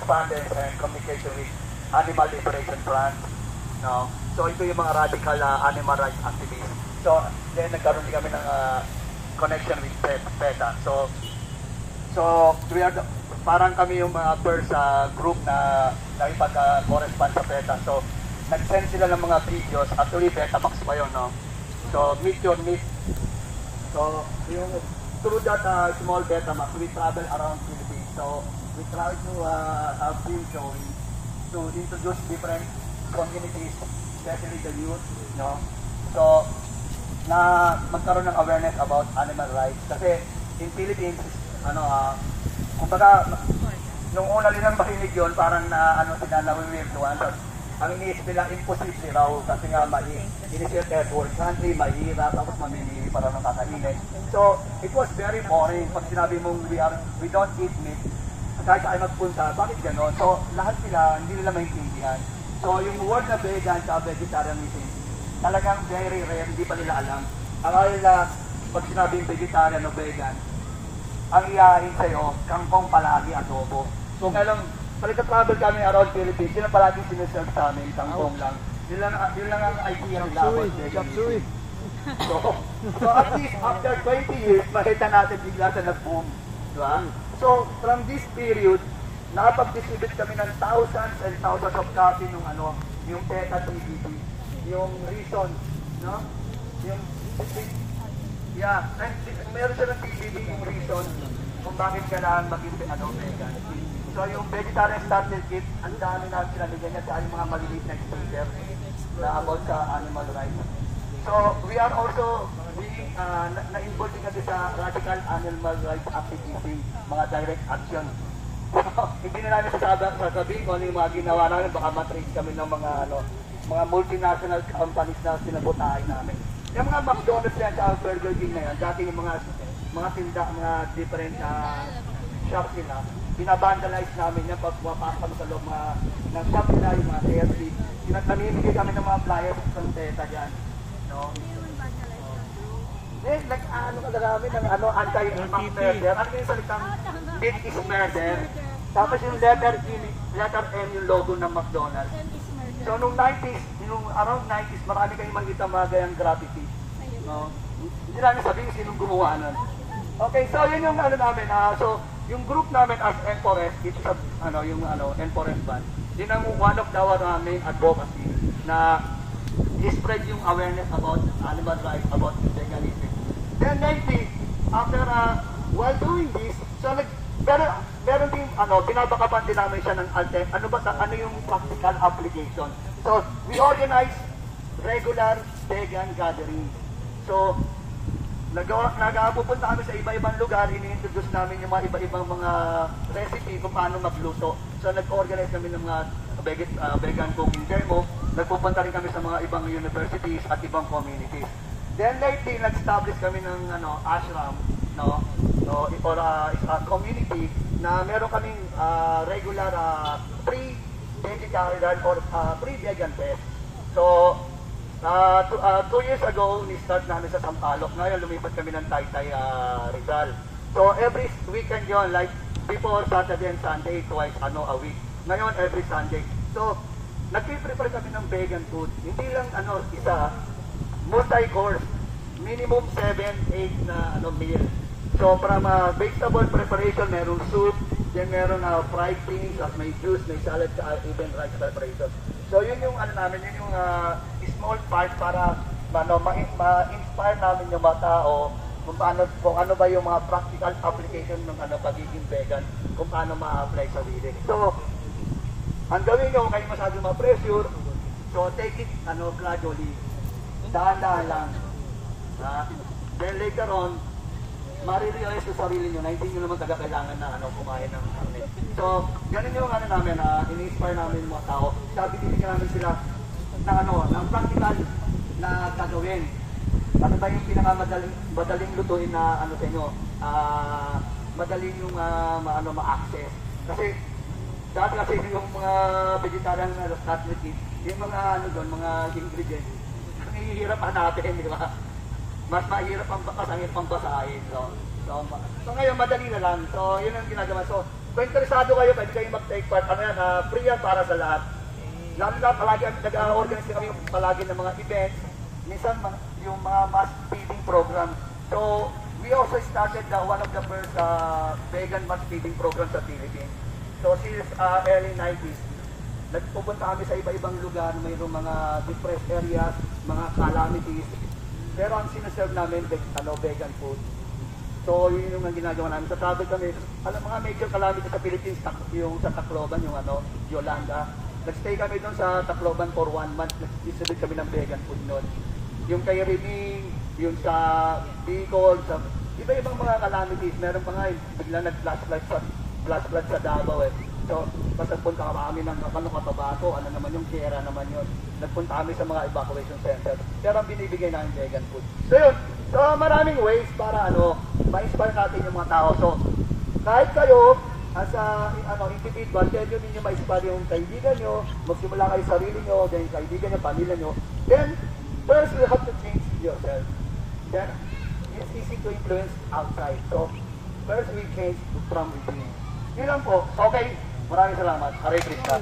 correspondence and communication with Animal Liberation Front. No? So ito yung mga radical animal rights activists. So then nagkaroon din kami ng connection with PETA. So we are parang kami yung mga first group na nakipag-correspond sa PETA. So nag-send sila ng mga videos. Actually Betamax pa yun, no? So meet your meet. So yung through that small Betamax, we travel around Philippines. So we try to have film showing to introduce different communities, especially the youth, no? So na magkaroon ng awareness about animal rights. Kasi in Philippines, kumbaga, nung una nilang makinig yun, parang sila nawiwirtuan. Ang iniisip nila, imposible raw kasi nga initial third world country, mahirap, tapos mamimili para ng kakainin. So, it was very boring. Pag sinabi mong we don't eat meat, kahit tayo magpunta, bakit gano'n? So, lahat sila, hindi nila maintindihan. So, yung word na vegan sa vegetarianism, talagang very rare, hindi pa nila alam. Ang nila, pag sinabing vegetarian o vegan, ang iyain sa'yo, kangkong palagi adobo. So ngayon, palika-travel kami around Philippines, yun ang palagi sinaserve sa amin, kangkong lang. Yun lang ang idea ng laban. So at least after 20 years, makita natin bigla sa nag-boom. Diba? So from this period, nakapag-distribute kami ng thousands and thousands of copies ng yung PETA DVD, yung reason, no? Yung meron siya ng DVD yung reason kung bakit kailangan maging vegan. So yung vegetarian starter kit, ang dami na sila nilagyan niya sa mga maliliit na sticker na about sa animal rights. So we are also being na-involved din kasi sa radical animal rights activity, mga direct action. Hindi na namin sasabihin kung ano yung mga ginawa namin, baka matrace kami ng mga multinational companies na sinabotahin namin. Yung mga McDonald's yan sa Burger King na yan, dati yung mga tinda, mga different shops nila, binabandalize namin yan pag wapasok kami sa loob ng shop nila, yung mga KFC. Namimigay kami ng mga flyers ng PETA dyan. No? Nag-ano ng anti-murder. Ano yung salitang meat is murder? Tapos yung letter M yung logo ng McDonald's. So nung 90s, around 90s, marami kayong makita mga gayang graffiti. No? Hindi namin sabihin sinong gumawa nun. Okay, so yun yung namin. So yung group namin as Enforest, it's yung Enforest band. Yun ang one of our main advocacy na spread yung awareness about animal rights, about veganism. Then lately, after while doing this, so meron din binabakapan din namin siya ng ano yung practical application. So we organize regular vegan gathering. So nag-pupunta kami sa iba-ibang lugar, ini-introduce namin yung mga iba-ibang mga recipe kung paano magluto. So nag-organize kami ng mga vegan cooking demo. Nagpupunta rin kami sa mga ibang universities at ibang communities. Then lately, nag-establish kami ng ashram, no? So, or a community na meron kaming regular pre-vegetarian or pre-vegan fest. So, 2 years ago, ni-start namin sa Sampaloc. Ngayon, lumipat kami ng Taytay, Rizal. So, every weekend yon, like before Saturday and Sunday, twice a week. Ngayon, every Sunday. So, nag-prepare kami ng vegan food. Hindi lang isa, multi-course, minimum 7-8 na meal. So from vegetable preparation, meron soup, then meron fried things, may juice, may salad, even rice preparation. So yun yung namin, yun yung small part para ma-inspire namin yung mga tao kung ano ba yung mga practical application ng pagiging vegan, kung paano ma-apply sa sarili. So ang gawin nyo, kayo masyado ma-pressure, so take it gradually. Dahan-dahan lang. Then later on, marirealize sa sarili nyo na hindi nyo naman kailangan na kumain ng karne. So, ganun yung namin, in-inspire namin yung mga tao. Sabi din namin sila ng practical na gagawin. Ano ba yung pinakamadaling lutuin na sa inyo? Madaling yung ma-access. Kasi, dati kasi yung mga vegetarian starter kit, yung mga mga ingredients, hihirap hanapin, di ba? Mas mahirap ang bakas, ang hirap ang basahin. So ngayon, madali na lang. So, yun ang ginagawa. So, kung interesado kayo, pwede kayong mag-take part. Ano yan, free yan para sa lahat. Lalo na palagi, nag-organize kami palagi ng mga events. Minsan, yung mga mass feeding program. So, we also started one of the first vegan mass feeding program sa Philippines. So, since early 90s, nagpupunta kami sa iba-ibang lugar, mayroong mga depressed areas, mga calamities. Pero ang sinaserve namin, vegan food. So, yun yung ginagawa namin. Sa travel kami, mga major calamities sa Philippines, yung sa Tacloban, yung Yolanda. Nag-stay kami doon sa Tacloban for 1 month. Nag-distribute kami ng vegan food noon. Yung kay Riming, yung sa Bicol, sa iba-ibang mga calamities. Meron pa nga, bigla nag-flash flood sa Davao eh. So, basta punta kami ng Cotabato, ano naman yung Sierra naman yun. Nagpunta kami sa mga evacuation centers. Pero ang binibigay namin vegan food. So yun, so maraming ways para ma-inspire natin yung mga tao. So, kahit kayo, as individual, pwede ninyo ma-inspire yung kaibigan nyo, magsimula kayo sarili nyo, then kaibigan nyo, pamilya nyo. Then, first you have to change yourself. Then, it's easy to influence outside. So, first we change from within. Yun lang po. Okay, maraming salamat. Hare Krishna.